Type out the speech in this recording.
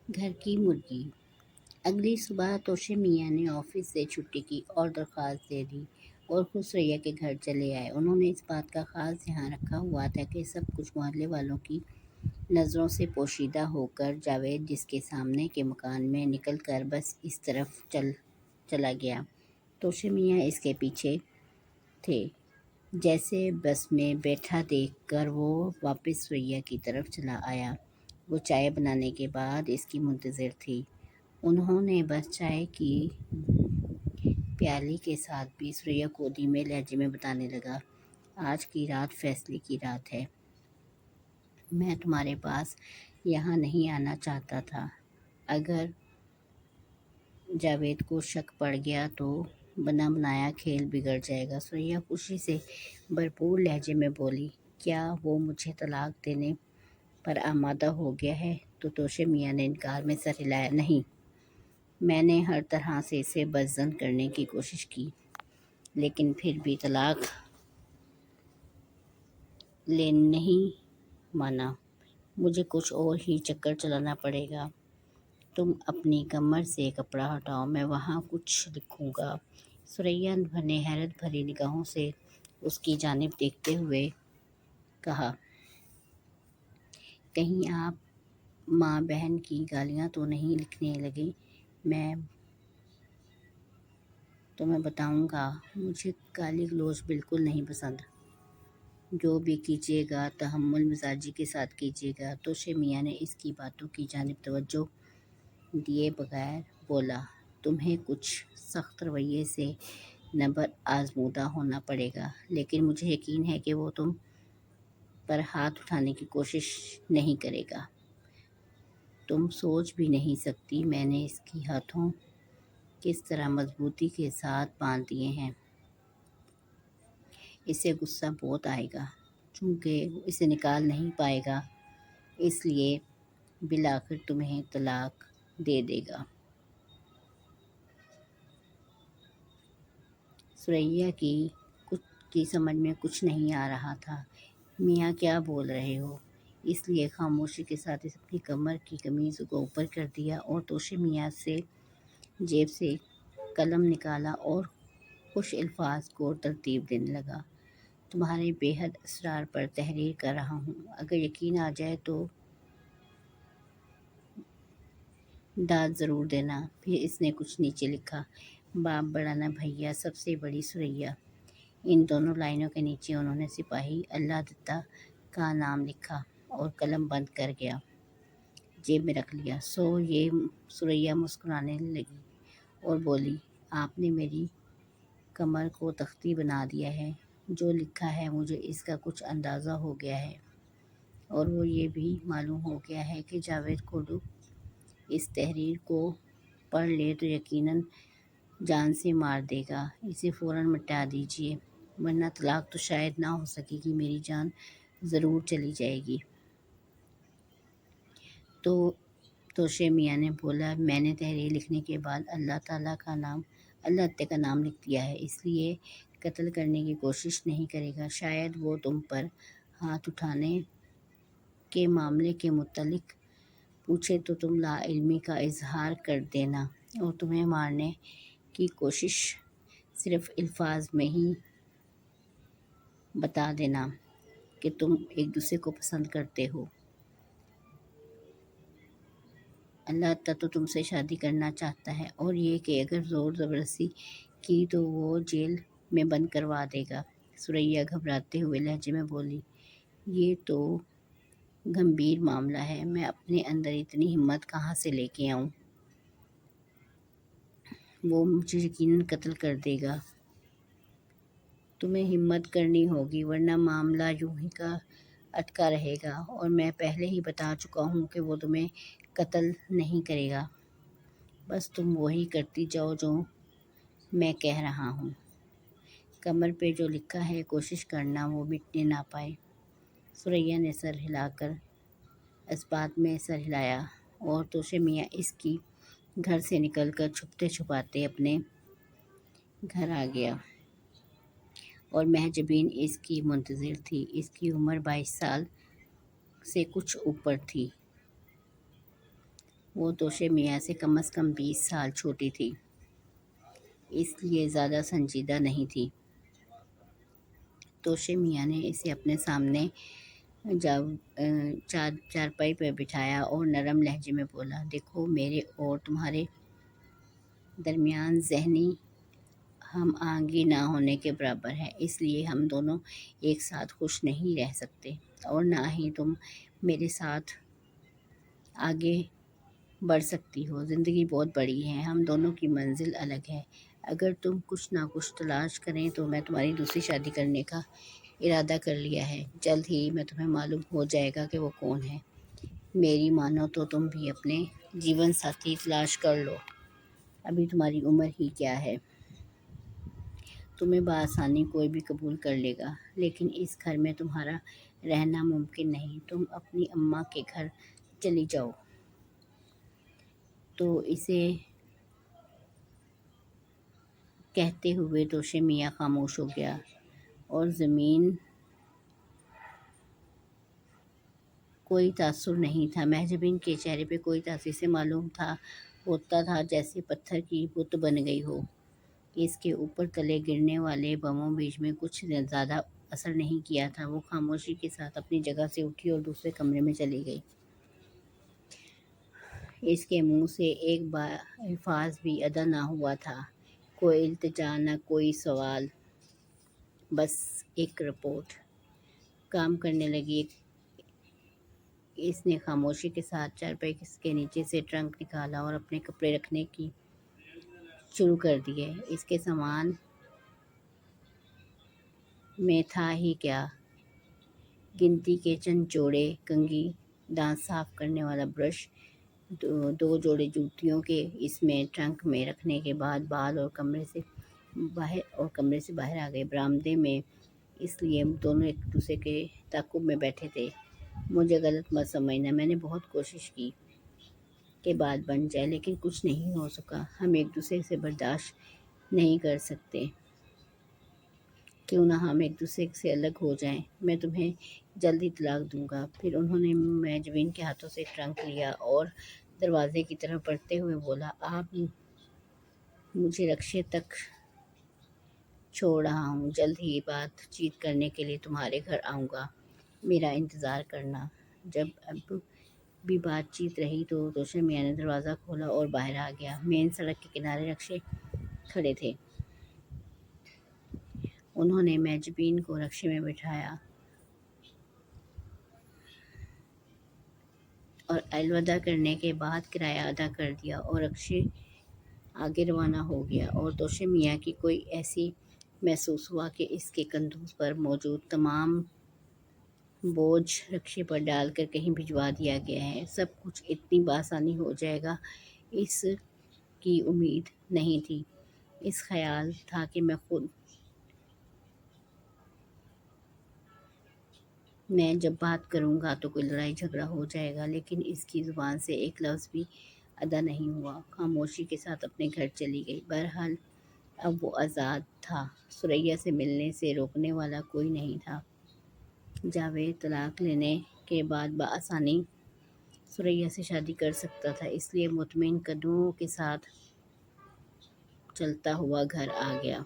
گھر کی مرغی۔ اگلی صبح توشے میاں نے آفس سے چھٹی کی اور درخواست دے دی اور خود سریا کے گھر چلے آئے۔ انہوں نے اس بات کا خاص دھیان رکھا ہوا تھا کہ سب کچھ محلے والوں کی نظروں سے پوشیدہ ہو کر جاوید جس کے سامنے کے مکان میں نکل کر بس اس طرف چلا گیا، توشے میاں اس کے پیچھے تھے۔ جیسے بس میں بیٹھا دیکھ کر وہ واپس سریا کی طرف چلا آیا۔ وہ چائے بنانے کے بعد اس کی منتظر تھی۔ انہوں نے بس چائے کی پیالی کے ساتھ بھی سریا کو دھیمے لہجے میں بتانے لگا، آج کی رات فیصلے کی رات ہے۔ میں تمہارے پاس یہاں نہیں آنا چاہتا تھا۔ اگر جاوید کو شک پڑ گیا تو بنا بنایا کھیل بگڑ جائے گا۔ سریا خوشی سے بھرپور لہجے میں بولی، کیا وہ مجھے طلاق دینے پر آمادہ ہو گیا ہے؟ تو توشے میاں نے انکار میں سر ہلایا، نہیں، میں نے ہر طرح سے اسے بدظن کرنے کی کوشش کی لیکن پھر بھی طلاق لینے نہیں مانا۔ مجھے کچھ اور ہی چکر چلانا پڑے گا۔ تم اپنی کمر سے کپڑا ہٹاؤ، میں وہاں کچھ لکھوں گا۔ سریا نے حیرت بھری نگاہوں سے اس کی جانب دیکھتے ہوئے کہا، کہیں آپ ماں بہن کی گالیاں تو نہیں لکھنے لگے؟ میں تمہیں بتاؤں گا، مجھے گالی گلوچ بالکل نہیں پسند۔ جو بھی کیجیے گا تحمل مزاجی کے ساتھ کیجیے گا۔ توشے میاں نے اس کی باتوں کی جانب توجہ دیے بغیر بولا، تمہیں کچھ سخت رویے سے نبر آزمودہ ہونا پڑے گا، لیکن مجھے یقین ہے کہ وہ تم پر ہاتھ اٹھانے کی کوشش نہیں کرے گا۔ تم سوچ بھی نہیں سکتی میں نے اس کے ہاتھوں کس طرح مضبوطی کے ساتھ باندھ دیے ہیں۔ اسے غصہ بہت آئے گا، چونکہ وہ اسے نکال نہیں پائے گا، اس لیے بالآخر تمہیں طلاق دے دے گا۔ سریا کی سمجھ میں کچھ نہیں آ رہا تھا۔ میاں کیا بول رہے ہو؟ اس لیے خاموشی کے ساتھ اس اپنی کمر کی قمیض کو اوپر کر دیا اور توشے میاں سے جیب سے قلم نکالا اور خوش الفاظ کو ترتیب دینے لگا، تمہارے بے حد اسرار پر تحریر کر رہا ہوں۔ اگر یقین آ جائے تو داد ضرور دینا۔ پھر اس نے کچھ نیچے لکھا، باپ بڑا نہ بھیا، سب سے بڑی سریا۔ ان دونوں لائنوں کے نیچے انہوں نے سپاہی اللہ دتہ کا نام لکھا اور قلم بند کر گیا، جیب میں رکھ لیا۔ یہ سریا مسکرانے لگی اور بولی، آپ نے میری کمر کو تختی بنا دیا ہے۔ جو لکھا ہے مجھے اس کا کچھ اندازہ ہو گیا ہے، اور وہ یہ بھی معلوم ہو گیا ہے کہ جاوید کوڈو اس تحریر کو پڑھ لے تو یقیناً جان سے مار دے گا۔ اسے فوراً مٹا دیجیے، ورنہ طلاق تو شاید نہ ہو سکے گی، میری جان ضرور چلی جائے گی۔ تو توشے میاں نے بولا، میں نے تحریر لکھنے کے بعد اللہ تعالیٰ کا نام لکھ دیا ہے، اس لیے قتل کرنے کی کوشش نہیں کرے گا۔ شاید وہ تم پر ہاتھ اٹھانے کے معاملے کے متعلق پوچھے تو تم لا علمی کا اظہار کر دینا اور تمہیں مارنے کی کوشش صرف الفاظ میں ہی بتا دینا کہ تم ایک دوسرے کو پسند کرتے ہو۔ اللہ تو تم سے شادی کرنا چاہتا ہے، اور یہ کہ اگر زور زبردستی کی تو وہ جیل میں بند کروا دے گا۔ سریا گھبراتے ہوئے لہجے میں بولی، یہ تو گمبھیر معاملہ ہے، میں اپنے اندر اتنی ہمت کہاں سے لے کے آؤں؟ وہ مجھے یقیناً قتل کر دے گا۔ تمہیں ہمت کرنی ہوگی، ورنہ معاملہ یوں ہی کا اٹکا رہے گا، اور میں پہلے ہی بتا چکا ہوں کہ وہ تمہیں قتل نہیں کرے گا۔ بس تم وہی کرتی جاؤ جو میں کہہ رہا ہوں۔ کمر پہ جو لکھا ہے کوشش کرنا وہ مٹنے نہ پائے۔ سریا نے سر ہلا کر اس بات میں سر ہلایا اور توشے میاں اس کی گھر سے نکل کر چھپتے چھپاتے اپنے گھر آ گیا، اور مہجبین اس کی منتظر تھی۔ اس کی عمر 22 سال سے کچھ اوپر تھی۔ وہ توشے میاں سے کم از کم 20 سال چھوٹی تھی، اس لیے زیادہ سنجیدہ نہیں تھی۔ توشے میاں نے اسے اپنے سامنے چارپائی پہ بٹھایا اور نرم لہجے میں بولا، دیکھو، میرے اور تمہارے درمیان ذہنی ہم آہنگی نہ ہونے کے برابر ہے، اس لیے ہم دونوں ایک ساتھ خوش نہیں رہ سکتے، اور نہ ہی تم میرے ساتھ آگے بڑھ سکتی ہو۔ زندگی بہت بڑی ہے، ہم دونوں کی منزل الگ ہے۔ اگر تم کچھ نہ کچھ تلاش کریں تو میں تمہاری دوسری شادی کرنے کا ارادہ کر لیا ہے۔ جلد ہی میں تمہیں معلوم ہو جائے گا کہ وہ کون ہے۔ میری مانو تو تم بھی اپنے جیون ساتھی تلاش کر لو، ابھی تمہاری عمر ہی کیا ہے۔ تمہیں بآسانی کوئی بھی قبول کر لے گا، لیکن اس گھر میں تمہارا رہنا ممکن نہیں۔ تم اپنی اماں کے گھر چلی جاؤ۔ تو اسے کہتے ہوئے توشے میاں خاموش ہو گیا اور زمین کوئی تاثر نہیں تھا۔ مہجبین کے چہرے پہ کوئی تاثر سے معلوم ہوتا تھا جیسے پتھر کی بت بن گئی ہو۔ اس کے اوپر تلے گرنے والے بموں بیچ میں کچھ زیادہ اثر نہیں کیا تھا۔ وہ خاموشی کے ساتھ اپنی جگہ سے اٹھی اور دوسرے کمرے میں چلی گئی۔ اس کے منہ سے ایک الفاظ بھی ادا نہ ہوا تھا، کوئی التجا نہ کوئی سوال، بس ایک رپورٹ۔ کام کرنے لگی۔ اس نے خاموشی کے ساتھ چارپائی کے نیچے سے ٹرنک نکالا اور اپنے کپڑے رکھنے کی شروع کر دیے۔ اس کے سامان میں تھا ہی کیا، گنتی کے چند جوڑے کنگھی، دانت صاف کرنے والا برش، دو جوڑے جوتیوں کے۔ اس میں ٹرنک میں رکھنے کے بعد بال اور کمرے سے باہر آ گئے۔ برآمدے میں اس لیے دونوں ایک دوسرے کے تعاقب میں بیٹھے تھے۔ مجھے غلط مت سمجھنا، میں نے بہت کوشش کی کہ بات بن جائے، لیکن کچھ نہیں ہو سکا۔ ہم ایک دوسرے سے برداشت نہیں کر سکتے، کیوں نہ ہم ایک دوسرے سے الگ ہو جائیں، میں تمہیں جلد ہی طلاق دوں گا۔ پھر انہوں نے مہجبین کے ہاتھوں سے ٹرنک لیا اور دروازے کی طرف بڑھتے ہوئے بولا، آپ مجھے رکشے تک چھوڑ رہا ہوں، جلد ہی بات چیت کرنے کے لیے تمہارے گھر آؤں گا، میرا انتظار کرنا۔ جب اب بھی بات چیت رہی تو توشے میاں نے دروازہ کھولا اور باہر آ گیا۔ مین سڑک کے کنارے رکشے کھڑے تھے۔ انہوں نے مہجبین کو رکشے میں بٹھایا اور الوداع کرنے کے بعد کرایہ ادا کر دیا اور رکشے آگے روانہ ہو گیا، اور توشے میاں کی کوئی ایسی محسوس ہوا کہ اس کے کندھوں پر موجود تمام بوجھ رکشے پر ڈال کر کہیں بھجوا دیا گیا ہے۔ سب کچھ اتنی بآسانی ہو جائے گا، اس کی امید نہیں تھی۔ اس خیال تھا کہ میں جب بات کروں گا تو کوئی لڑائی جھگڑا ہو جائے گا، لیکن اس کی زبان سے ایک لفظ بھی ادا نہیں ہوا۔ خاموشی کے ساتھ اپنے گھر چلی گئی۔ بہرحال اب وہ آزاد تھا، ثریا سے ملنے سے روکنے والا کوئی نہیں تھا۔ جاوید طلاق لینے کے بعد بآسانی ثریا سے شادی کر سکتا تھا، اس لیے مطمئن قدموں کے ساتھ چلتا ہوا گھر آ گیا۔